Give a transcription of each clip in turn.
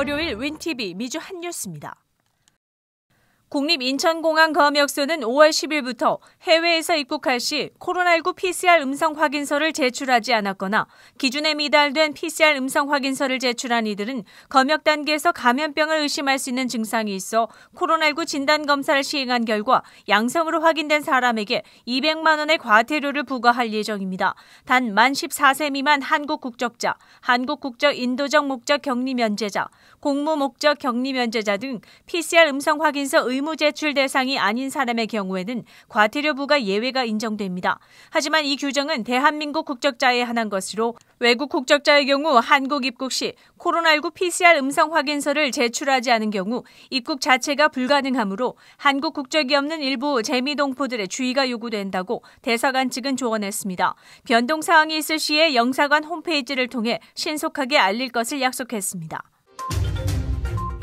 월요일 윈TV 미주 한뉴스입니다. 국립인천공항검역소는 5월 10일부터 해외에서 입국할 시 코로나19 PCR 음성 확인서를 제출하지 않았거나 기준에 미달된 PCR 음성 확인서를 제출한 이들은 검역 단계에서 감염병을 의심할 수 있는 증상이 있어 코로나19 진단검사를 시행한 결과 양성으로 확인된 사람에게 200만 원의 과태료를 부과할 예정입니다. 단 만 14세 미만 한국 국적자, 한국 국적 인도적 목적 격리 면제자, 공무 목적 격리 면제자 등 PCR 음성 확인서 의무 제출 대상이 아닌 사람의 경우에는 과태료 부과 예외가 인정됩니다. 하지만 이 규정은 대한민국 국적자에 한한 것으로 외국 국적자의 경우 한국 입국 시 코로나19 PCR 음성 확인서를 제출하지 않은 경우 입국 자체가 불가능하므로 한국 국적이 없는 일부 재미동포들의 주의가 요구된다고 대사관 측은 조언했습니다. 변동 사항이 있을 시에 영사관 홈페이지를 통해 신속하게 알릴 것을 약속했습니다.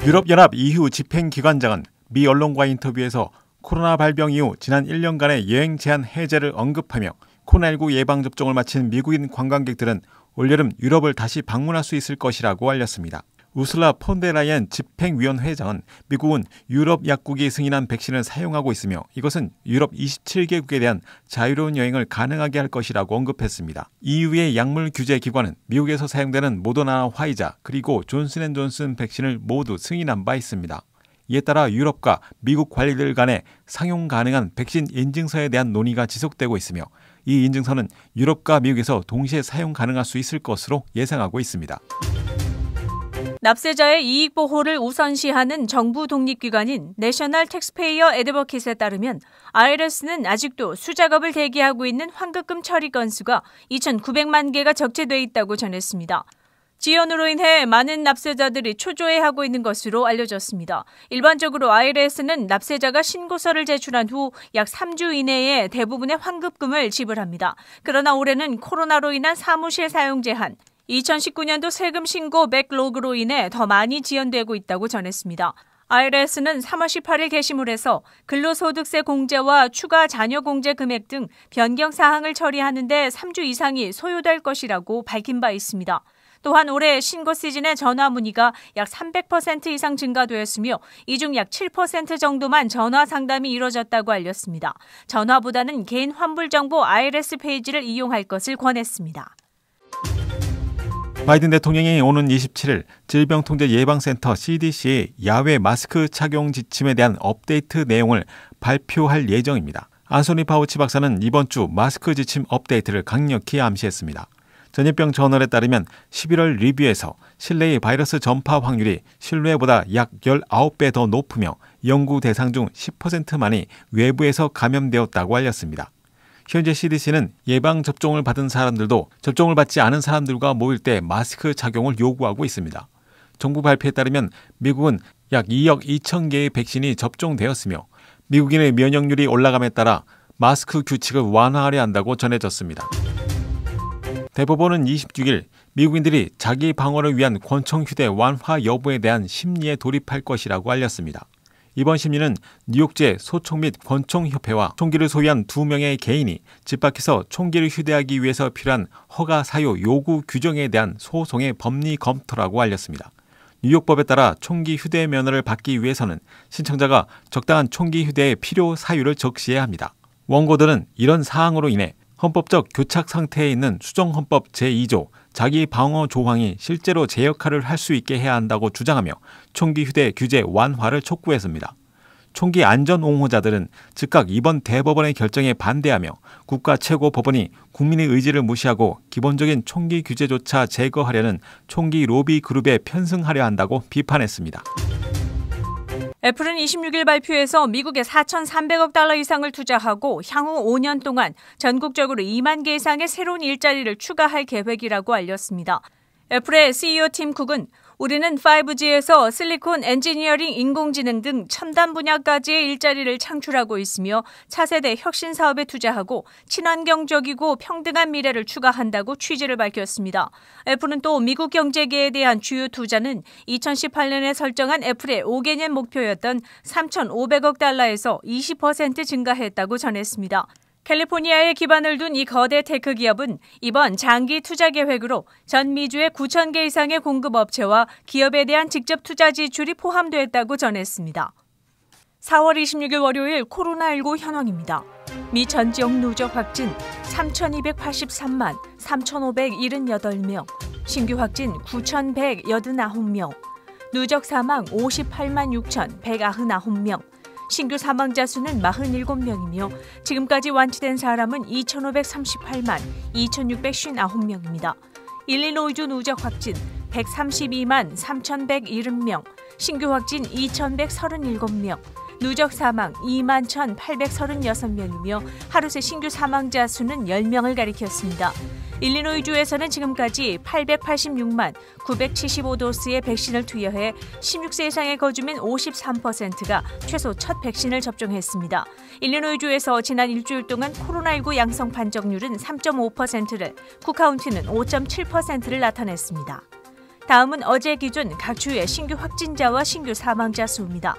유럽연합 EU 집행기관장은 미 언론과 인터뷰에서 코로나 발병 이후 지난 1년간의 여행 제한 해제를 언급하며 코로나19 예방접종을 마친 미국인 관광객들은 올여름 유럽을 다시 방문할 수 있을 것이라고 알렸습니다. 우슬라 폰데라이엔 집행위원회장은 미국은 유럽 약국이 승인한 백신을 사용하고 있으며 이것은 유럽 27개국에 대한 자유로운 여행을 가능하게 할 것이라고 언급했습니다. EU의 약물 규제 기관은 미국에서 사용되는 모더나와 화이자 그리고 존슨앤존슨 백신을 모두 승인한 바 있습니다. 이에 따라 유럽과 미국 관리들 간의 상용 가능한 백신 인증서에 대한 논의가 지속되고 있으며 이 인증서는 유럽과 미국에서 동시에 사용 가능할 수 있을 것으로 예상하고 있습니다. 납세자의 이익 보호를 우선시하는 정부 독립기관인 내셔널 텍스페이어 애드버킷에 따르면 IRS는 아직도 수작업을 대기하고 있는 환급금 처리 건수가 2,900만 개가 적재돼 있다고 전했습니다. 지연으로 인해 많은 납세자들이 초조해하고 있는 것으로 알려졌습니다. 일반적으로 IRS는 납세자가 신고서를 제출한 후 약 3주 이내에 대부분의 환급금을 지불합니다. 그러나 올해는 코로나로 인한 사무실 사용 제한, 2019년도 세금 신고 백로그로 인해 더 많이 지연되고 있다고 전했습니다. IRS는 3월 18일 게시물에서 근로소득세 공제와 추가 자녀 공제 금액 등 변경 사항을 처리하는 데 3주 이상이 소요될 것이라고 밝힌 바 있습니다. 또한 올해 신고 시즌의 전화 문의가 약 300% 이상 증가되었으며 이 중 약 7% 정도만 전화 상담이 이뤄졌다고 알렸습니다. 전화보다는 개인 환불 정보 IRS 페이지를 이용할 것을 권했습니다. 바이든 대통령이 오는 27일 질병통제예방센터 CDC의 야외 마스크 착용 지침에 대한 업데이트 내용을 발표할 예정입니다. 안소니 파우치 박사는 이번 주 마스크 지침 업데이트를 강력히 암시했습니다. 전염병 저널에 따르면 11월 리뷰에서 실내의 바이러스 전파 확률이 실내보다 약 19배 더 높으며 연구 대상 중 10%만이 외부에서 감염되었다고 알렸습니다. 현재 CDC는 예방접종을 받은 사람들도 접종을 받지 않은 사람들과 모일 때 마스크 착용을 요구하고 있습니다. 정부 발표에 따르면 미국은 약 2억 2천 개의 백신이 접종되었으며 미국인의 면역률이 올라감에 따라 마스크 규칙을 완화하려 한다고 전해졌습니다. 대법원은 26일 미국인들이 자기 방어를 위한 권총 휴대 완화 여부에 대한 심리에 돌입할 것이라고 알렸습니다. 이번 심리는 뉴욕제 소총 및 권총협회와 총기를 소유한 2명의 개인이 집 밖에서 총기를 휴대하기 위해서 필요한 허가 사유 요구 규정에 대한 소송의 법리 검토라고 알렸습니다. 뉴욕법에 따라 총기 휴대 면허를 받기 위해서는 신청자가 적당한 총기 휴대의 필요 사유를 적시해야 합니다. 원고들은 이런 사항으로 인해 헌법적 교착 상태에 있는 수정헌법 제2조 자기 방어 조항이 실제로 제 역할을 할 수 있게 해야 한다고 주장하며 총기 휴대 규제 완화를 촉구했습니다. 총기 안전 옹호자들은 즉각 이번 대법원의 결정에 반대하며 국가 최고 법원이 국민의 의지를 무시하고 기본적인 총기 규제조차 제거하려는 총기 로비 그룹에 편승하려 한다고 비판했습니다. 애플은 26일 발표에서 미국에 4,300억 달러 이상을 투자하고 향후 5년 동안 전국적으로 2만 개 이상의 새로운 일자리를 추가할 계획이라고 알렸습니다. 애플의 CEO 팀 쿡은 우리는 5G에서 실리콘 엔지니어링, 인공지능 등 첨단 분야까지의 일자리를 창출하고 있으며 차세대 혁신 사업에 투자하고 친환경적이고 평등한 미래를 추구한다고 취지를 밝혔습니다. 애플은 또 미국 경제계에 대한 주요 투자는 2018년에 설정한 애플의 5개년 목표였던 3,500억 달러에서 20% 증가했다고 전했습니다. 캘리포니아에 기반을 둔 이 거대 테크 기업은 이번 장기 투자 계획으로 전 미주의 9,000개 이상의 공급업체와 기업에 대한 직접 투자 지출이 포함됐다고 전했습니다. 4월 26일 월요일 코로나19 현황입니다. 미 전 지역 누적 확진 3,283만 3,578명, 신규 확진 9,189명, 누적 사망 58만 6,199명, 신규 사망자 수는 47명이며 지금까지 완치된 사람은 2,538만 2,659명입니다. 일리노이주 누적 확진 132만 3,170명, 신규 확진 2,137명, 누적 사망 2만 1,836명이며 하루 새 신규 사망자 수는 10명을 가리켰습니다. 일리노이주에서는 지금까지 886만 975도스의 백신을 투여해 16세 이상의 거주민 53%가 최소 첫 백신을 접종했습니다. 일리노이주에서 지난 일주일 동안 코로나19 양성 판정률은 3.5%를, 쿡카운티는 5.7%를 나타냈습니다. 다음은 어제 기준 각 주의 신규 확진자와 신규 사망자 수입니다.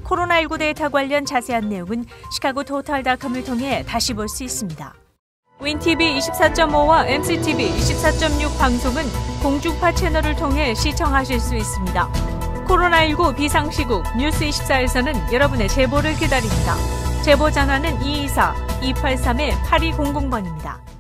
코로나19 데이터 관련 자세한 내용은 시카고 토탈닷컴을 통해 다시 볼 수 있습니다. 윈TV 24.5와 MCTV 24.6 방송은 공중파 채널을 통해 시청하실 수 있습니다. 코로나19 비상시국 뉴스24에서는 여러분의 제보를 기다립니다. 제보 전화는 224-283-8200번입니다.